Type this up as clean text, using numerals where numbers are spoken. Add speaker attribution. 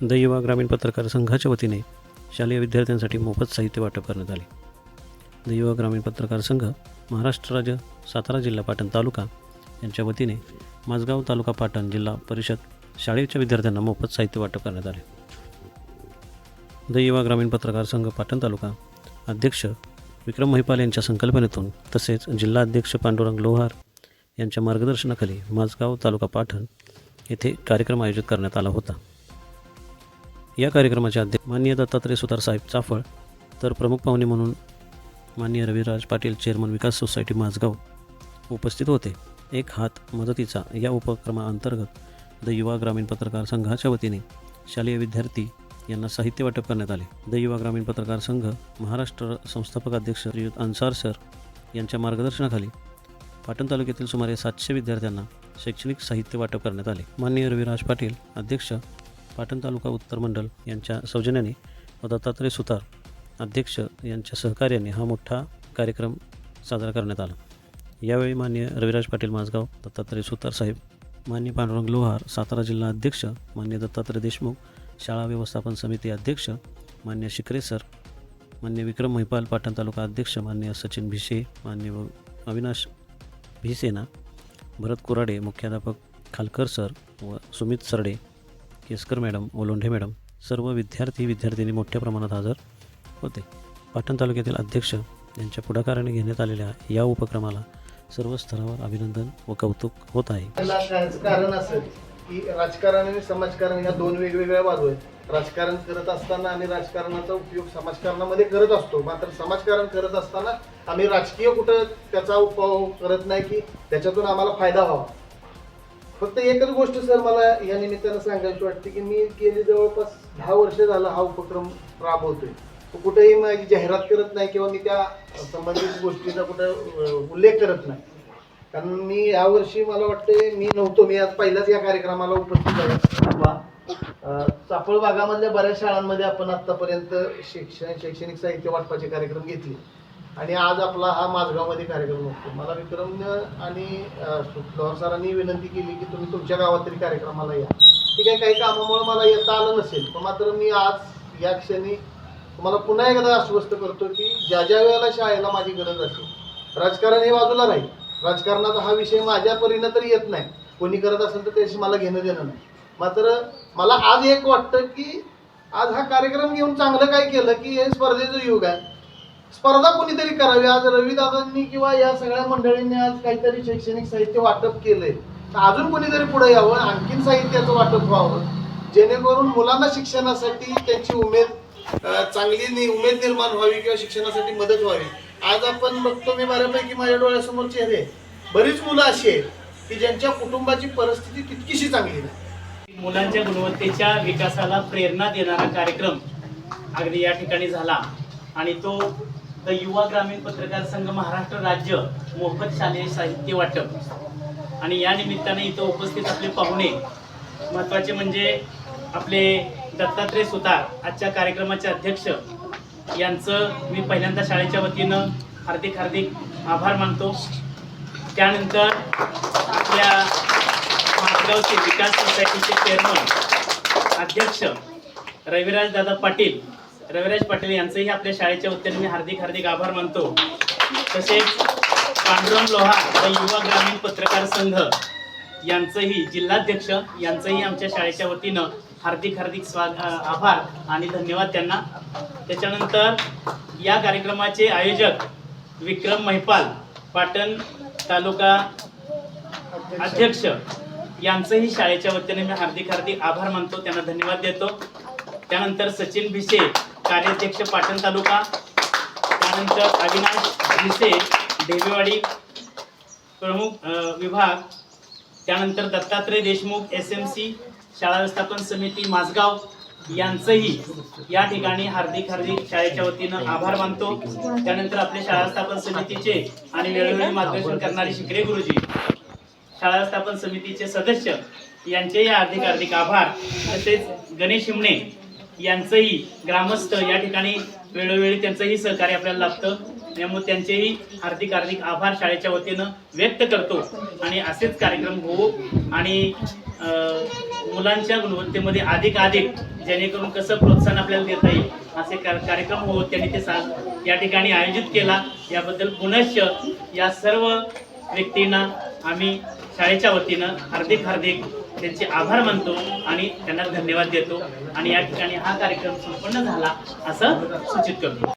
Speaker 1: The युवा ग्रामीण पत्रकार संघाच्या वतीने शालेय विद्यार्थ्यांसाठी मोफत साहित्य वाटप करण्यात आले। द युवा ग्रामीण पत्रकार संघ महाराष्ट्र राज्य सातारा जिल्हा पाटण तालुका यांच्या वतीने माझगाव तालुका पाटण जिल्हा परिषद शाळेच्या विद्यार्थ्यांना मोफत साहित्य वाटप करण्यात आले। द युवा ग्रामीण पत्रकार संघ पाटण तालुका अध्यक्ष विक्रम महिपाल यांच्या संकल्पनेतून तसेच जिल्हा अध्यक्ष पांडुरंग लोहार यांच्या मार्गदर्शनाखाली माझगाव तालुका पाटण येथे कार्यक्रम आयोजित करण्यात आला होता। या कार्यक्रमाचे अध्यक्ष माननीय दत्तात्रय सुतार साहेब चाफळ तर प्रमुख पाहुणे म्हणून माननीय रविराज पाटील चेअरमन विकास सोसायटी माझगाव उपस्थित होते। एक हात मदतीचा या उपक्रमाअंतर्गत द युवा ग्रामीण पत्रकार संघाच्या वतीने शालेय विद्यार्थी यांना साहित्य वाटप करण्यात आले। द युवा ग्रामीण पत्रकार संघ महाराष्ट्र संस्थापक अध्यक्ष श्रीयुत अन्सार सर यांच्या मार्गदर्शनाखाली पाटण तालुक्यातील सुमारे 700 विद्यार्थ्यांना शैक्षणिक साहित्य वाटप करण्यात आले। माननीय रविराज पाटील अध्यक्ष पाटण तालुका उत्तर मंडल यांच्या सौजन्याने व दत्तात्रय सुतार अध्यक्ष यांच्या सहकार्याने हा मोठा कार्यक्रम साजरा करण्यात आला। यावेळी माननीय रविराज पाटील माझगाव, दत्तात्रय सुतार साहेब, माननीय पांडुरंग लोहार सातारा जिल्हा अध्यक्ष, माननीय दत्तात्रय देशमुख शाळा व्यवस्थापन समिती अध्यक्ष, माननीय शिकरे सर, माननीय विक्रम महिपाल पाटण तालुका अध्यक्ष, माननीय सचिन भिसे, माननीय अविनाश भिसेना, भरत कुराडे, मुख्याध्यापक खालकर सर व सुमित सरडे, केसकर मॅडम, ओलोंढे मॅडम, सर्व विद्यार्थी मोठ्या प्रमाणात हजर होते। पाटण तालुक्यातील अध्यक्ष यांच्या पुढाकाराने घेण्यात आलेल्या या उपक्रमाला सर्व स्तरावर अभिनंदन व कौतुक होत आहे।
Speaker 2: कारण असं की राजकारण आणि समाजकारण या दोन वेगवेगळ्या बाजू आहेत। राजकारण करत असताना आम्ही राजकारणाचा उपयोग समाजकारणामध्ये करत असतो, मात्र समाजकारण करत असताना आम्ही राजकीय कुठं त्याचा उपयोग करत नाही की त्याच्यातून आम्हाला फायदा व्हावा। फक्त एकच गोष्ट सर मला या निमित्तानं सांगायची वाटते की मी गेली जवळपास 10 वर्ष झालं हा उपक्रम राबवतोय। कुठेही माझी जाहिरात करत नाही किंवा मी त्या संबंधित गोष्टीचा कुठं उल्लेख करत नाही, कारण मी यावर्षी मला वाटते मी आज पहिल्याच या कार्यक्रमाला उपस्थित आहे। चाफळ भागामधल्या बऱ्याच शाळांमध्ये आपण आतापर्यंत शैक्षणिक साहित्य वाटपाचे कार्यक्रम घेतले आणि आज आपला हा माझगावमध्ये कार्यक्रम होतो। मला विक्रमनं आणि लोहार सरांनी विनंती केली की तुम्ही तुमच्या गावात तरी कार्यक्रमाला या। ठीक आहे, काही कामामुळे मला येता आलं नसेल, पण मात्र मी आज या क्षणी तुम्हाला पुन्हा एकदा आश्वस्त करतो की ज्या वेळेला शाळेला माझी गरज असेल, राजकारण हे बाजूला राहील, राजकारणाचा हा विषय माझ्या परीनं तरी येत नाही, कोणी करत असेल तर त्याशी मला घेणं देणं नाही। मात्र मला आज एक वाटतं की आज हा कार्यक्रम घेऊन चांगलं काय केलं की हे स्पर्धेचं युग आहे, स्पर्धा कोणीतरी करावी। आज रविदादांनी किंवा या सगळ्या मंडळींनी आज काहीतरी शैक्षणिक साहित्य वाटप केलंय, तर अजून कोणीतरी पुढे यावं, आणखीन साहित्याचं वाटप व्हावं, जेणेकरून मुलांना शिक्षणासाठी त्यांची चांगली उमेद निर्माण व्हावी किंवा शिक्षणासाठी मदत व्हावी। आज आपण बघतो, मी बऱ्यापैकी माझ्या डोळ्यासमोर चेहरे, बरीच मुलं अशी आहेत की ज्यांच्या कुटुंबाची परिस्थिती तितकीशी चांगली नाही।
Speaker 3: मुलांच्या गुणवत्तेच्या विकासाला प्रेरणा देणारा कार्यक्रम अगदी या ठिकाणी झाला आणि तो द युवा ग्रामीण पत्रकार संघ महाराष्ट्र राज्य मोफत शालेय साहित्य वाटप। आणि या निमित्ताने इथं उपस्थित आपले पाहुणे, महत्त्वाचे म्हणजे आपले दत्तात्रय सुतार आजच्या कार्यक्रमाचे अध्यक्ष, यांचं मी पहिल्यांदा शाळेच्या वतीनं हार्दिक आभार मानतो। त्यानंतर आपल्या माझगावचे विकास सोसायटीचे चेअरमन अध्यक्ष रविराज दादा पाटील, रविराज पाटील यांचंही आपल्या शाळेच्या वतीने मी हार्दिक आभार मानतो। तसेच पांडुरंग लोहार व युवा ग्रामीण पत्रकार संघ यांचंही जिल्हाध्यक्ष यांचंही आमच्या शाळेच्या वतीनं हार्दिक आभार आणि धन्यवाद त्यांना। त्याच्यानंतर या कार्यक्रमाचे आयोजक विक्रम महिपाल पाटण तालुका अध्यक्ष यांचंही शाळेच्या वतीने मी हार्दिक आभार मानतो, त्यांना धन्यवाद देतो। त्यानंतर सचिन भिसे कार्याध्यक्ष पाटण तालुका, त्यानंतर अविनाश भिसे ढेबेवाडी प्रमुख विभाग, त्यानंतर दत्तात्रय देशमुख SMC शाळा व्यवस्थापन समिती माझगाव यांचंही या ठिकाणी हार्दिक शाळेच्या वतीनं आभार मानतो। त्यानंतर आपले शाळा व्यवस्थापन समितीचे आणि वेळोवेळी मार्गदर्शन करणारे शिकरे गुरुजी, शाळा व्यवस्थापन समितीचे सदस्य यांचेही हार्दिक आभार। तसेच गणेश हिमणे यांचंही ग्रामस्थ या ठिकाणी वेळोवेळी त्यांचंही सहकार्य आपल्याला लाभतं, त्यामुळे त्यांचेही हार्दिक आभार शाळेच्या वतीनं व्यक्त करतो। आणि असेच कार्यक्रम होऊ आणि मुलांच्या गुणवत्तेमध्ये अधिक जेणेकरून कसं प्रोत्साहन आपल्याला देता येईल असे कार्यक्रम हो त्यांनी ते या ठिकाणी आयोजित केला. याबद्दल पुनश्च या सर्व व्यक्तींना आम्ही शाळेच्या वतीनं हार्दिक त्यांचे आभार मानतो आणि त्यांना धन्यवाद देतो आणि या ठिकाणी हा कार्यक्रम संपन्न झाला असं सूचित करतो.